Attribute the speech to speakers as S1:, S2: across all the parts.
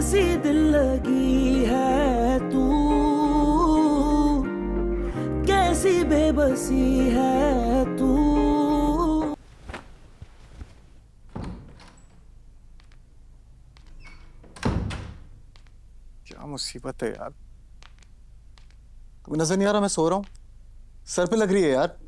S1: कैसी दिल लगी है तू, कैसी बेबसी है तू।
S2: क्या मुसीबत है यार, तुम्हें नजर नहीं आ रहा मैं सो रहा हूं? सर पे लग रही है यार।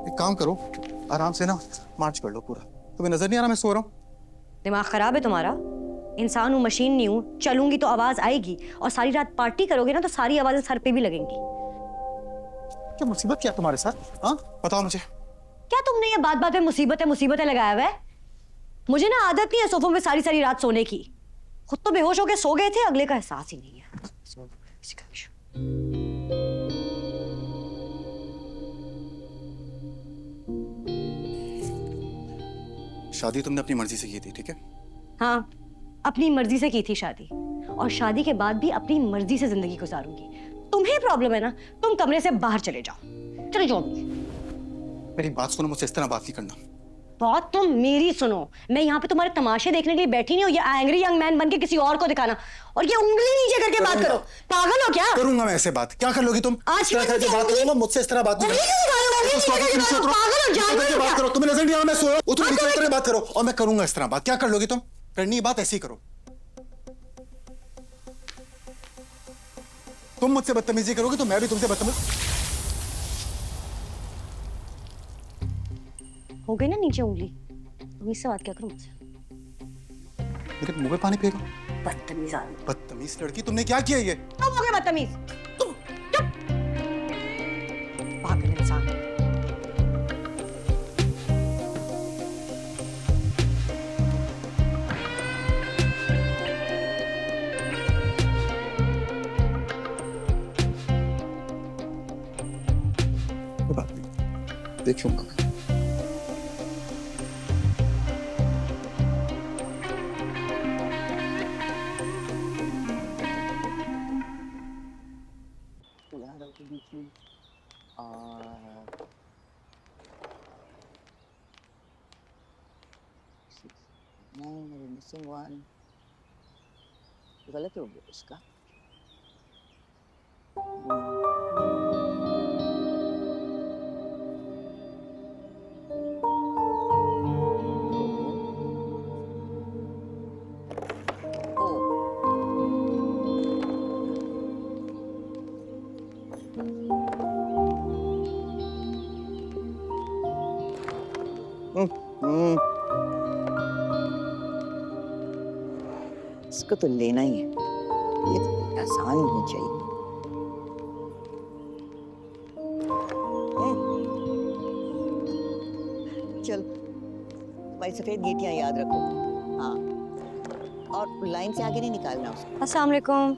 S2: एक काम करो, आराम से ना मार्च कर लो पूरा। तुम्हें नजर नहीं आ रहा मैं सो रहा हूं?
S3: दिमाग खराब है तुम्हारा? इंसान हूँ, मशीन नहीं हूँ। चलूंगी तो आवाज आएगी, और सारी रात पार्टी करोगे ना तो सारी आवाजें सर पे भी लगेंगी।
S2: क्या मुसीबत क्या तुम्हारे साथ? हाँ बताओ मुझे।
S3: क्या तुमने ये बात बात में मुसीबतें लगाया हुआ है? मुझे ना आदत नहीं है सोफों में सारी सारी रात सोने की। खुद तो बेहोश होके सो गए थे, अगले का एहसास ही नहीं है।
S2: शादी तुमने अपनी मर्जी से की थी, ठीक है?
S3: हाँ, अपनी मर्जी से की थी शादी, और शादी के बाद भी अपनी मर्जी से जिंदगी गुजारूंगी। तुम्हें प्रॉब्लम है ना, तुम कमरे से बाहर चले जाओ। चले जाओ।
S2: मेरी बात सुनो, मुझसे इस तरह बात नहीं करना।
S3: बात तुम मेरी सुनो। मैं यहाँ पे तुम्हारे तमाशे देखने के लिए बैठी नहीं हूँ, ये एंग्री यंग मैन बन के किसी और को दिखाना, और ये उंगली नीचे करके बात करो। पागल हो क्या?
S2: करूंगा मैं ऐसे बात? क्या कर लोगी तुम?
S3: आज
S2: इस तरह करके बात करो ना, मुझसे इस तरह बात नहीं करो। तुम्हें नजर नहीं आ रहा मैं सो रहा हूं? उठो, इस तरह बात करो, और मैं करूंगा इस तरह बात। क्या कर लोगी तुम? करनी है बात ऐसी करो। तुम मुझसे बदतमीजी करोगे तो मैं भी तुमसे बदतमीजी।
S3: हो गई ना नीचे उंगली, तुम इससे बात क्या करो मुझसे?
S2: मेरे मुंह पे पानी फेंको।
S3: बदतमीज आदमी।
S2: बदतमीज लड़की, तुमने क्या किया ये?
S3: तुम हो गए बदतमीज। तुम चुप। पागल इंसान।
S2: कोई बात नहीं, देख लूंगा मैं।
S4: गलत हो गया इसका। इसको तो लेना ही है, ये तो आसान नहीं चाहिए। चल, भाई सफेद गीटियां याद रखो। हाँ, और लाइन से आगे नहीं निकालना उसको।
S3: अस्सलाम वालेकुम।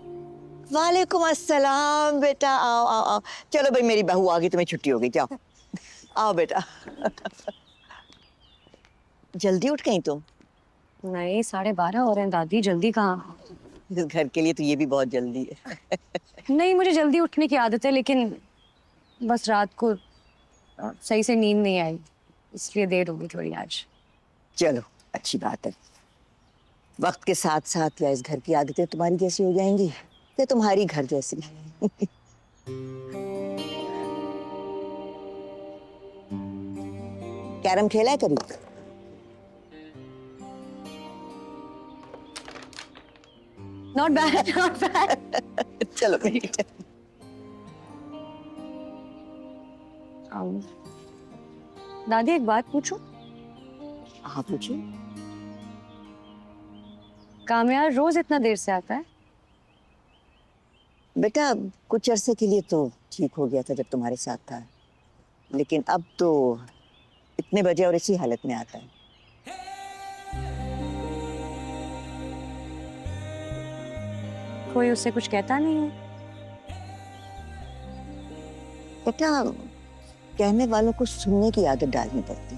S4: वालेकुम अस्सलाम बेटा, आओ आओ आओ। चलो भाई, मेरी बहू आ गई, तुम्हें छुट्टी हो गई, जाओ आओ बेटा। जल्दी उठ गई तुम?
S3: नहीं, 12:30 हो रहे हैं दादी, जल्दी कहाँ?
S4: इस घर के लिए तो ये भी बहुत जल्दी है।
S3: नहीं, मुझे जल्दी उठने की आदत है, लेकिन बस रात को सही से नींद नहीं आई, इसलिए देर हो गई थोड़ी आज।
S4: चलो अच्छी बात है, वक्त के साथ साथ या इस घर की आदतें तुम्हारी जैसी हो जाएंगी या तुम्हारी घर जैसी। कैरम खेला है कभी?
S3: Not bad, not bad.
S4: चलो बेटा।
S3: दादी एक बात पूछूं?
S4: हाँ पूछो।
S3: कामयार रोज इतना देर से आता है?
S4: बेटा कुछ अरसे के लिए तो ठीक हो गया था जब तुम्हारे साथ था, लेकिन अब तो इतने बजे और इसी हालत में आता है।
S3: कोई उससे कुछ कहता नहीं है?
S4: बेटा कहने वालों को सुनने की आदत डालनी पड़ती,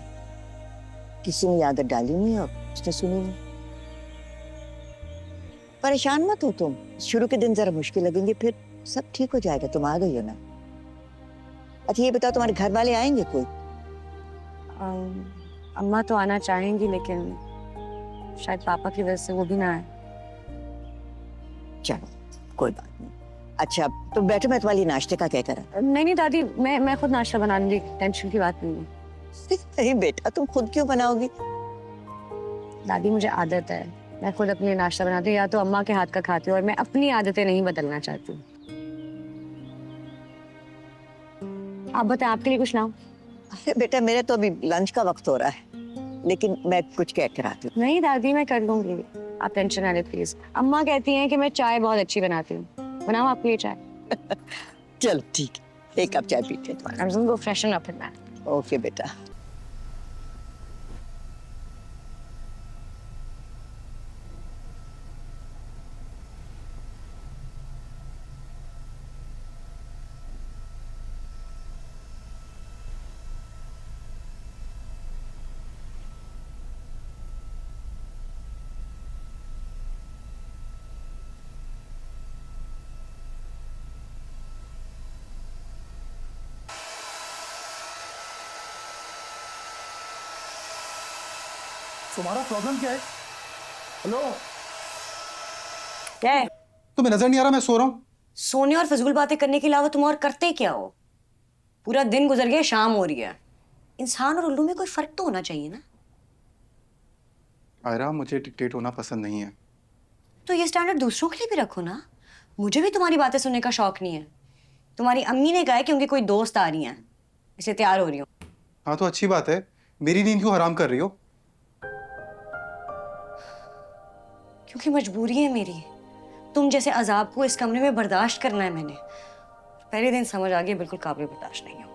S4: किसी ने आदत डाली नहीं और उसने सुनी नहीं। परेशान मत हो तुम, शुरू के दिन जरा मुश्किल लगेंगे, फिर सब ठीक हो जाएगा। तुम आ गई हो ना। अच्छा ये बताओ तुम्हारे घर वाले आएंगे कोई?
S3: अम्मा तो आना चाहेंगी लेकिन शायद पापा की वजह से वो भी ना आए।
S4: चलो कोई बात नहीं। अच्छा तो बैठो, मैं तुम्हारे लिए नाश्ते का क्या करा?
S3: नहीं दादी, मैं खुद नाश्ता बना लूंगी, टेंशन की बात नहीं है।
S4: नहीं बेटा, तुम खुद क्यों बनाओगी?
S3: दादी मुझे आदत है, मैं खुद अपने लिए नाश्ता बनाती हूँ, या तो अम्मा के हाथ का खाती हूँ, और मैं अपनी आदतें नहीं बदलना चाहती हूँ। आप बताएं, आपके लिए कुछ ना हो?
S4: अरे बेटा मेरा तो अभी लंच का वक्त हो रहा है, लेकिन मैं कुछ कह कर आती हूँ।
S3: नहीं दादी, मैं कर लूंगी, आप टेंशन ना ले प्लीज। अम्मा कहती हैं कि मैं चाय बहुत अच्छी बनाती हूँ, बनाओ आपके लिए चाय?
S4: चलो ठीक है, एक कप चाय पीते हैं तुम्हारा।
S3: I'm just gonna go freshen up in that.
S4: Okay बेटा।
S2: तुम्हारा प्रॉब्लम क्या है? हेलो,
S3: क्या है?
S2: तुम्हें नजर नहीं आ रहा मैं सो रहा हूँ?
S3: सोने और फजूल बातें करने के अलावा तुम और करते क्या हो? पूरा दिन गुजर गया, शाम हो रही है। इंसान और उल्लू में कोई फर्क तो होना चाहिए ना?
S2: आयरा, मुझे डिक्टेट होना पसंद नहीं है।
S3: तो ये स्टैंडर्ड दूसरों के लिए भी रखो ना। मुझे भी तुम्हारी बातें सुनने का शौक नहीं है। तुम्हारी अम्मी ने कहा है कि उनकी कोई दोस्त आ रही हैं, इसलिए तैयार हो रही हूँ।
S2: हाँ तो अच्छी बात है, मेरी नींद क्यों हराम कर रही हो?
S3: क्योंकि मजबूरी है मेरी। तुम जैसे अजाब को इस कमरे में बर्दाश्त करना है मैंने। पहले दिन समझ आ गया, बिल्कुल काबिल बर्दाश्त नहीं हो।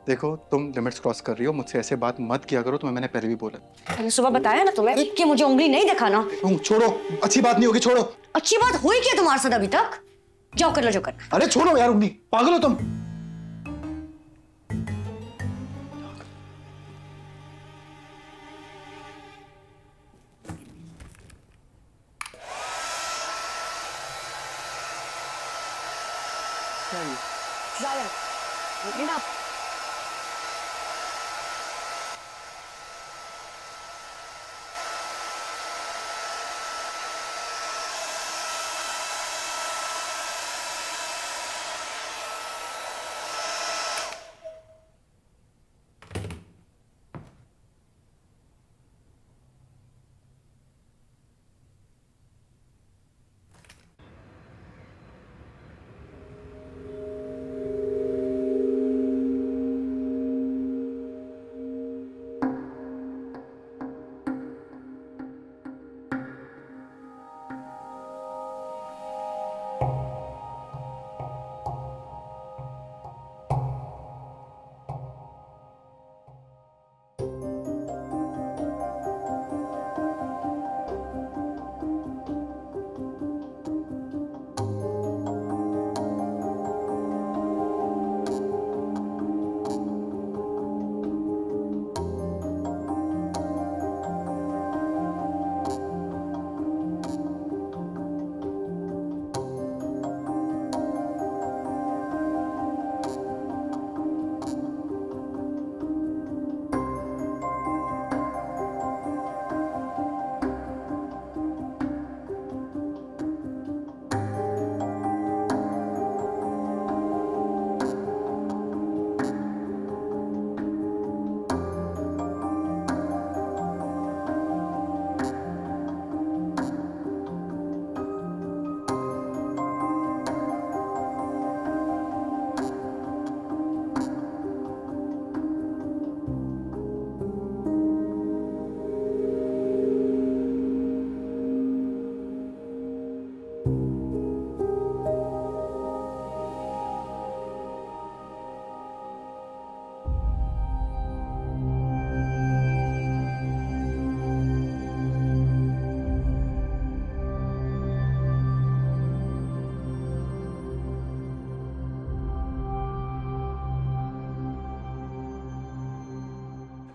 S2: देखो, तुम लिमिट्स क्रॉस कर रही हो, मुझसे ऐसे बात मत किया करो, तुम्हें मैंने पहले भी बोला।
S3: मैंने सुबह बताया ना तुम्हें कि मुझे उंगली नहीं दिखाना।
S2: छोड़ो, अच्छी बात नहीं होगी, छोड़ो।
S3: अच्छी बात हुई क्या तुम्हारे साथ अभी तक? जाओ कर लो जो करना।
S2: अरे छोड़ो यार उंगली, पागल हो तुम?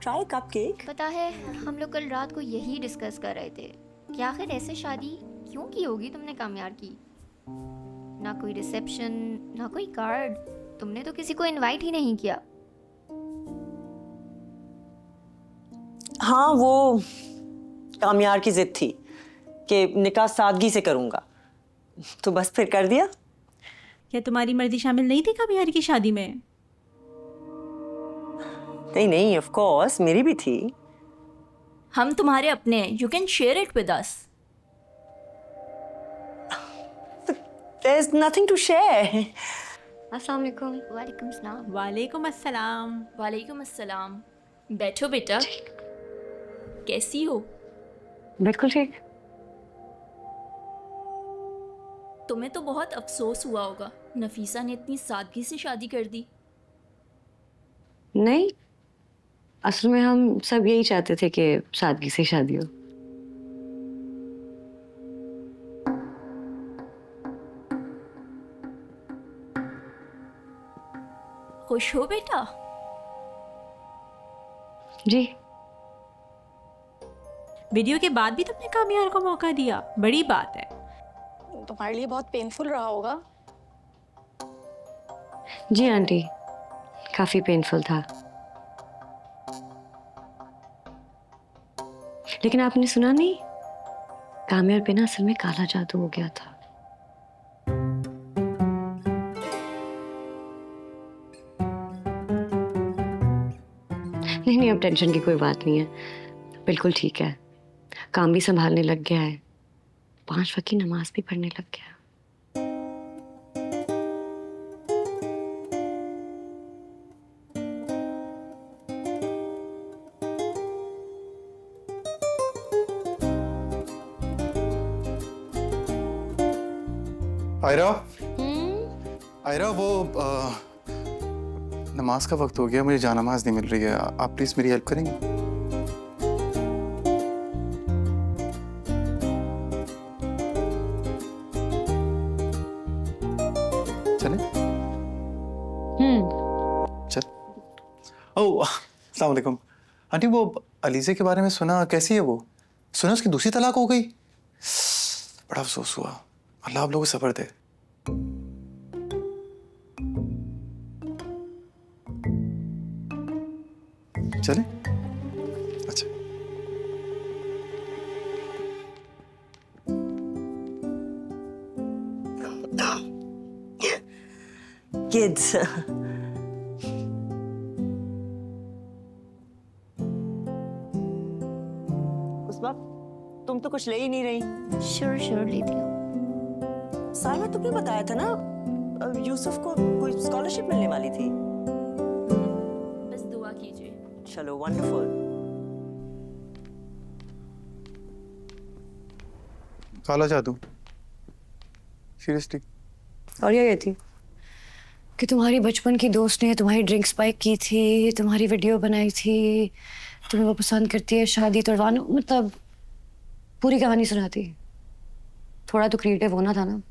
S5: Try cupcake.
S6: पता है हम लोग कल रात को यही डिस्कस कर रहे थे कि आखिर ऐसे शादी क्यों की होगी तुमने कामयार की। ना कोई रिसेप्शन, ना कोई कार्ड। तुमने तो किसी को इनवाइट ही नहीं किया।
S5: हाँ, वो कामयार की जिद थी कि निकाह सादगी से करूंगा, तो बस फिर कर दिया।
S7: क्या तुम्हारी मर्जी शामिल नहीं थी कामयार की शादी में?
S5: नहीं नहीं, ऑफ कोर्स मेरी भी थी।
S7: हम तुम्हारे अपने हैं, you can share it with us.
S5: There is nothing to share.
S3: अस्सलाम वालेकुम।
S6: वालेकुम सलाम।
S7: वालेकुम अस्सलाम। वालेकुम अस्सलाम। बैठो बेटा। कैसी हो?
S3: बिल्कुल ठीक।
S7: तुम्हें तो बहुत अफसोस हुआ होगा, नफीसा ने इतनी सादगी से शादी कर दी।
S3: नहीं, असल में हम सब यही चाहते थे कि सादगी से शादी हो।
S7: खुश हो बेटा?
S3: जी।
S7: वीडियो के बाद भी तुमने कामयार को मौका दिया, बड़ी बात है।
S8: तुम्हारे लिए बहुत पेनफुल रहा होगा।
S3: जी आंटी, काफी पेनफुल था। लेकिन आपने सुना नहीं, कामयार पे ना असल में काला जादू हो गया था। नहीं, अब टेंशन की कोई बात नहीं है, बिल्कुल ठीक है। काम भी संभालने लग गया है, 5 वक्त की नमाज भी पढ़ने लग गया।
S2: आयरा, आयरा, वो नमाज का वक्त हो गया, मुझे जानामाज नहीं मिल रही है। आप प्लीज मेरी हेल्प करेंगे? चले? चल। ओह, अस्सलाम वालेकुम। आंटी, वो अलीज़े के बारे में सुना, कैसी है वो? सुना उसकी दूसरी तलाक हो गई। बड़ा अफसोस हुआ। अल्लाह आप लोगों को सब्र दे। चले? अच्छा।
S5: किड्स। उस वक्त तुम तो कुछ ले ही नहीं रही।
S6: श्योर लेती हूँ।
S5: सालमा, तुमने बताया था ना यूसुफ को कोई स्कॉलरशिप मिलने वाली थी।
S7: बस दुआ कीजिए।
S5: चलो, वंडरफुल।
S2: काला जादू, सीरियसली?
S3: और ये थी कि तुम्हारी बचपन की दोस्त ने तुम्हारी ड्रिंक स्पाइक की थी, तुम्हारी वीडियो बनाई थी, तुम्हें वो पसंद करती है, शादी तुड़वानो, मतलब पूरी कहानी सुनाती। थोड़ा तो क्रिएटिव होना था ना।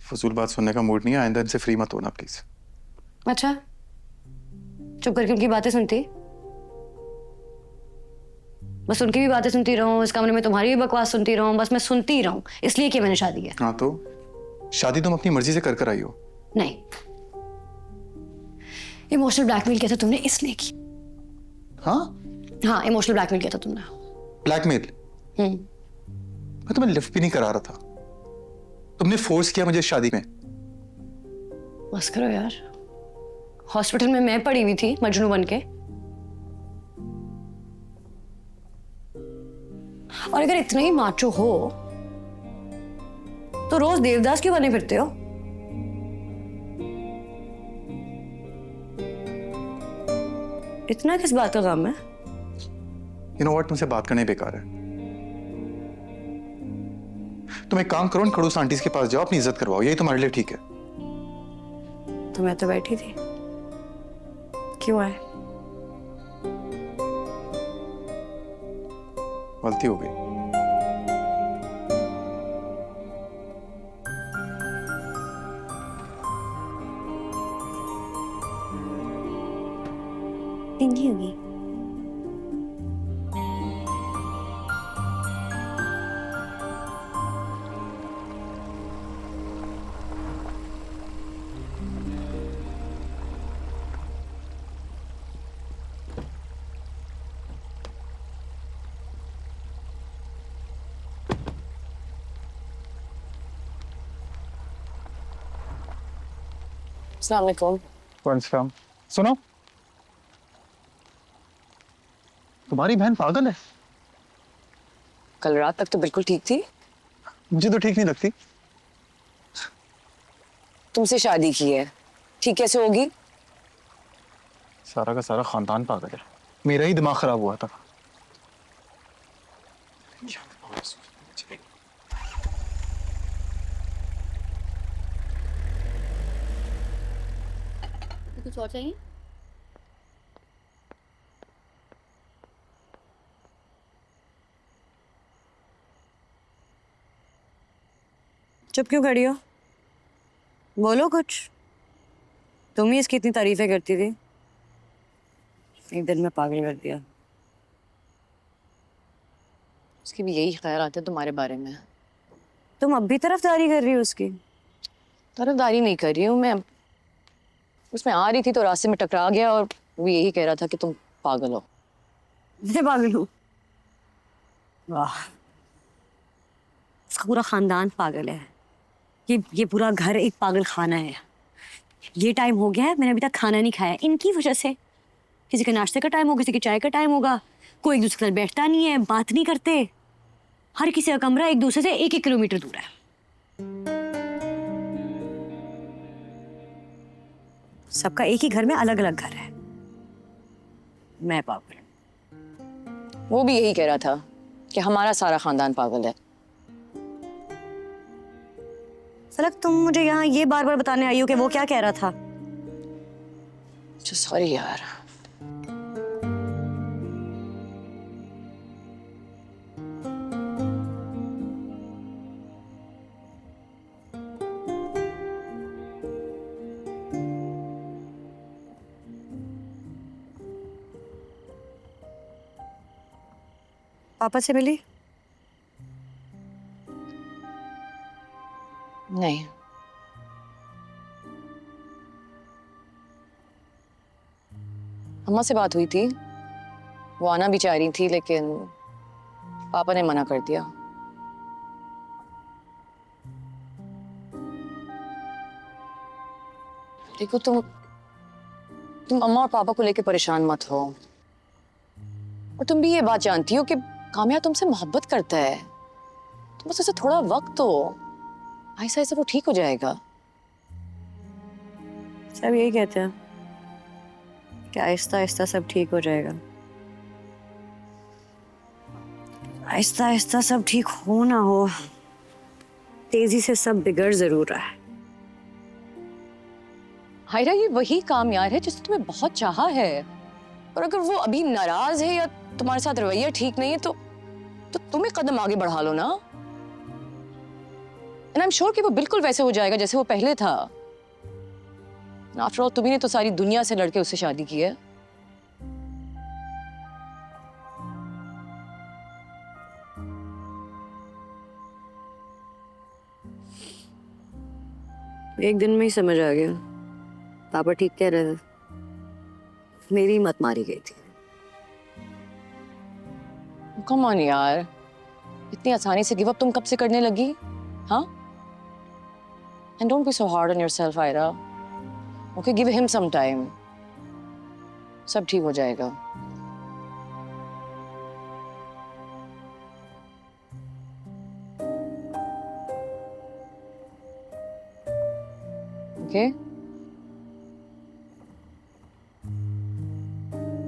S2: फजूल बात सुनने का मूड नहीं है, आइंदा इनसे फ्री मत होना प्लीज।
S3: अच्छा, चुप करके उनकी बातें सुनती? बस उनकी भी बातें सुनती रहूं, इस कमरे में तुम्हारी भी बकवास सुनती रहूं, बस मैं सुनती रहूं, इसलिए कि मैंने शादी है।
S2: हाँ, तो शादी तुम अपनी मर्जी से कर आई हो।
S3: नहीं, इमोशनल ब्लैकमेल किया था तुमने, इसलिए की।
S2: हाँ,
S3: हाँ, इमोशनल ब्लैकमेल किया था तुमने।
S2: ब्लैकमेल? मैं तुम्हें लिफ्ट भी नहीं करा रहा था, तुमने फोर्स किया मुझे शादी में।
S3: बस करो यार, हॉस्पिटल में मैं पड़ी हुई थी मजनू बन के, और अगर इतना ही माचो हो तो रोज देवदास क्यों बने फिरते हो? इतना किस बात का गम है?
S2: यू नो व्हाट, तुमसे बात करने बेकार है। तुम एक काम करो, खड़ूस आंटीज के पास जाओ, अपनी इज्जत करवाओ, यही तुम्हारे लिए ठीक है।
S3: तो मैं तो बैठी थी, क्यों आए?
S2: गलती हो गई।
S3: नहीं होगी। अस्सलाम वालेकुम।
S2: वालेकुम। सुनो, तुम्हारी बहन पागल है।
S3: कल रात तक तो बिल्कुल ठीक थी।
S2: मुझे तो ठीक नहीं लगती।
S3: तुमसे शादी की है, ठीक कैसे होगी?
S2: सारा का सारा खानदान पागल है। मेरा ही दिमाग खराब हुआ था।
S6: कुछ और चाहिए?
S3: चुप क्यों खड़ी हो? बोलो कुछ। तुम ही इसकी इतनी तारीफें करती थी, एक दिन में पागल कर दिया। उसकी भी यही ख्यालात है तुम्हारे बारे में। तुम अब भी तरफदारी कर रही हो उसकी? तरफदारी नहीं कर रही हूँ मैं। उसमें आ रही थी तो रास्ते में टकरा गया और वो यही कह रहा था कि तुम पागल हो। मैं पागल हूँ? वाह, इसका पूरा खानदान पागल है। ये पूरा घर एक पागल खाना है। ये टाइम हो गया है, मैंने अभी तक खाना नहीं खाया इनकी वजह से। किसी का नाश्ते का टाइम होगा, किसी के चाय का टाइम होगा, कोई एक दूसरे के साथ बैठता नहीं है, बात नहीं करते। हर किसी का कमरा एक दूसरे से 1-1 किलोमीटर दूर है। सबका एक ही घर में अलग अलग घर है। मैं पागल। वो भी यही कह रहा था कि हमारा सारा खानदान पागल है। सलक, तुम मुझे यहाँ ये बार बार बताने आई हो कि वो क्या कह रहा था? सॉरी यार। पापा से मिली? नहीं। अम्मा से बात हुई थी, वो आना भी चाह रही थी लेकिन पापा ने मना कर दिया। देखो, तुम अम्मा और पापा को लेके परेशान मत हो। और तुम भी ये बात जानती हो कि कामया तुमसे मोहब्बत करता है। तुम बस उसे थोड़ा वक्त दो, ऐसा ऐसा वो ठीक हो जाएगा। सब यही कहते हैं कि आहिस्ता आहिस्ता सब ठीक हो जाएगा। आहिस्ता आहिस्ता सब ठीक हो ना हो, तेजी से सब बिगड़ जरूर रहा है। हायरा, ये वही काम यार है जिसने तुम्हें बहुत चाहा है। और अगर वो अभी नाराज है या तुम्हारे साथ रवैया ठीक नहीं है तो तुम एक कदम आगे बढ़ा लो ना। एंड आई एम श्योर कि वो बिल्कुल वैसे हो जाएगा जैसे वो पहले था। आफ्टर ऑल तुम्ही ने तो सारी दुनिया से लड़के उससे शादी की है। एक दिन में ही समझ आ गया, पापा ठीक कह रहे थे। मेरी मत मारी गई थी। कम ऑन यार, इतनी आसानी से गिव अप तुम कब से करने लगी? हाँ? And don't be so hard on yourself, Ira. Okay, give him some time. सब ठीक हो जाएगा। Okay?